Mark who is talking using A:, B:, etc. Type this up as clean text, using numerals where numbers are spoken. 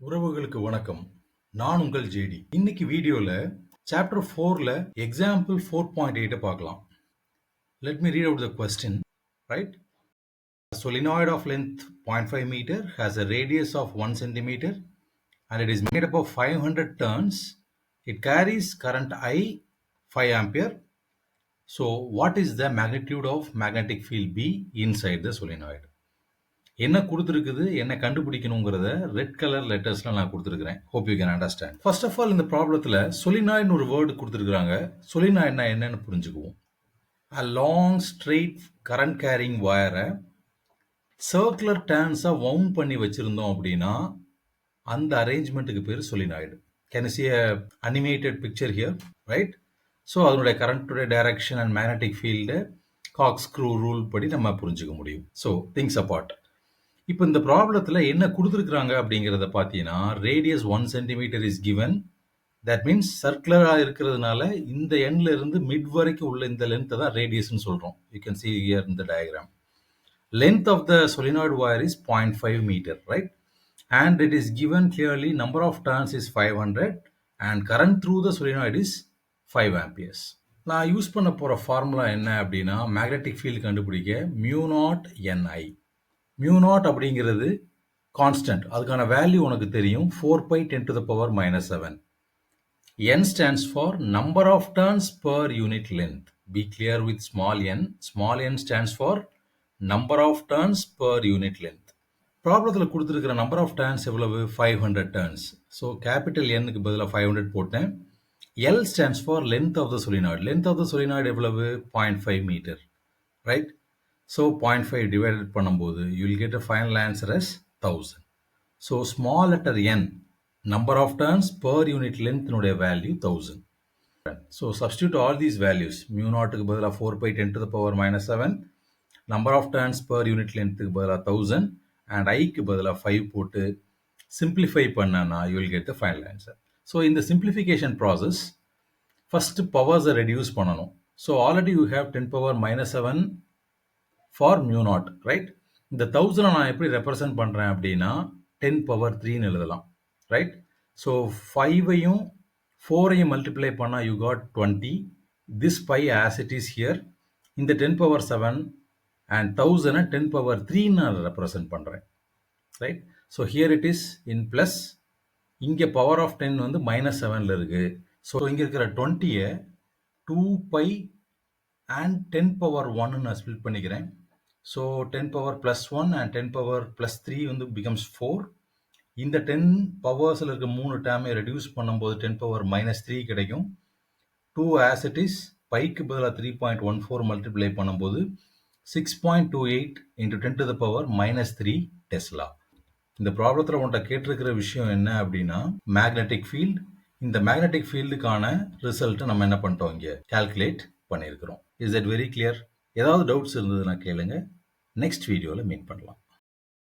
A: உறவுகளுக்கு வணக்கம். நான் உங்கள் ஜேடி. இன்னைக்கு வீடியோல சாப்டர் 4ல எக்ஸாம்பிள் 4.8 பார்க்கலாம். Let me read out the question, right? A solenoid of length 0.5 meter has a radius of 1 centimeter and it is made up of 500 turns. It carries current I 5 ampere. So what is the magnitude of magnetic field B inside the solenoid? என்ன கொடுத்துருக்குது, என்ன கண்டுபிடிக்கணுங்கிறத red colour லெட்டர்ஸ்ல நான் கொடுத்துருக்கிறேன். Hope you can understand. First of all இந்த ப்ராப்ளத்தில் சொலினாய்டுன்னு ஒரு வேர்டு கொடுத்துருக்குறாங்க. சொலினாய்டுனா என்னன்னு புரிஞ்சுக்குவோம். A long straight current carrying வயரை சர்க்குலர் டேர்ன்ஸாக வவுண்ட் பண்ணி வச்சுருந்தோம் அப்படின்னா அந்த அரேஞ்ச்மெண்ட்டுக்கு பேர் solenoid. Can you see a animated picture here, right? So அதனுடைய கரண்ட்டுடைய direction and magnetic field cork's screw rule படி நம்ம புரிஞ்சுக்க முடியும். So things apart. இப்போ இந்த ப்ராப்ளத்தில் என்ன கொடுத்துருக்குறாங்க அப்படிங்கிறத பார்த்தீங்கன்னா radius 1 centimetre is given. That means சர்க்குலராக இருக்கிறதுனால இந்த எண்ட்ல இருந்து மிட் வரைக்கும் உள்ள இந்த லென்த்தை தான் ரேடியஸ்ன்னு சொல்கிறோம். You can see here in the diagram. Length of the solenoid wire is 0.5 meter, right? And it is given clearly number of turns is 500 and current through the solenoid is 5 amperes. நான் use பண்ண போகிற formula என்ன அப்படின்னா magnetic field கண்டுபிடிக்க μ0 Ni. μ0 அப்படிங்கிறது constant, அதுக்கான value உனக்கு தெரியும் 4 pi 10 to the power minus 7. N stands for number of turns per unit length. Be clear with small n. Small n stands for number of turns per unit length. ப்ராப்ளத்தில் கொடுத்துருக்கிற number of turns எவ்வளவு? 500 turns. So capital எண்ணுக்கு பதிலாக 500 போட்டேன். L stands for length of the solenoid. Length of the solenoid எவ்வளவு? 0.5 meter, right? So 0.5 divided பண்ணும்போது you will get a final answer as 1000. So small letter n, number of turns per unit length nuடைய value 1000. So substitute all these values. μ0 க்கு பதிலா 4 pi 10 to the power minus 7, number of turns per unit length க்கு பதிலா 1000 and I க்கு பதிலா 5 போட்டு simplify பண்ணனா you will get the final answer. So in the simplification process, first powers reduce பண்ணணும். So already you have 10 power minus 7 for μ0, right? இந்த 1000 நான் எப்படி ரெப்ரசன்ட் பண்ணுறேன் அப்படின்னா 10 power 3ன்னு எழுதலாம், ரைட்? ஸோ 5ஐயும் 4ஐயும் மல்டிப்ளை பண்ணால் you got 20. This by as it is here. இந்த 10 power 7 அண்ட் 1000 10 power 3ன்னு நான் ரெப்ரசன்ட் பண்ணுறேன், right? So here it is in plus, இங்கே பவர் ஆஃப் 10 வந்து minus 7ல் இருக்குது. ஸோ இங்கே இருக்கிற 20ஐ 2 pi and 10 power 1 நான் ஸ்பிளிட் பண்ணிக்கிறேன். So 10 power plus 1 and 10 power plus 3 வந்து becomes 4. இந்த 10 பவர்ஸில் இருக்க 3 டேமை ரெடியூஸ் பண்ணும்போது 10 power minus 3 கிடைக்கும். 2 as it is, பைக்கு பதிலாக 3.14 மல்டிப்ளை பண்ணும்போது 6.28 into 10 to the power minus 3 Tesla. இந்த ப்ராப்ளத்தில் உன்ட்ட கேட்டிருக்கிற விஷயம் என்ன அப்படின்னா மேக்னெட்டிக் ஃபீல்டு. இந்த மேக்னெட்டிக் ஃபீல்டுக்கான ரிசல்ட்டை நம்ம என்ன பண்ணிட்டோம், இங்கே கால்குலேட் பண்ணியிருக்கிறோம். Is that very clear? ஏதாவது டவுட்ஸ் இருந்ததுன்னா கேளுங்க. நெக்ஸ்ட் வீடியோவில் மீட் பண்ணலாம்.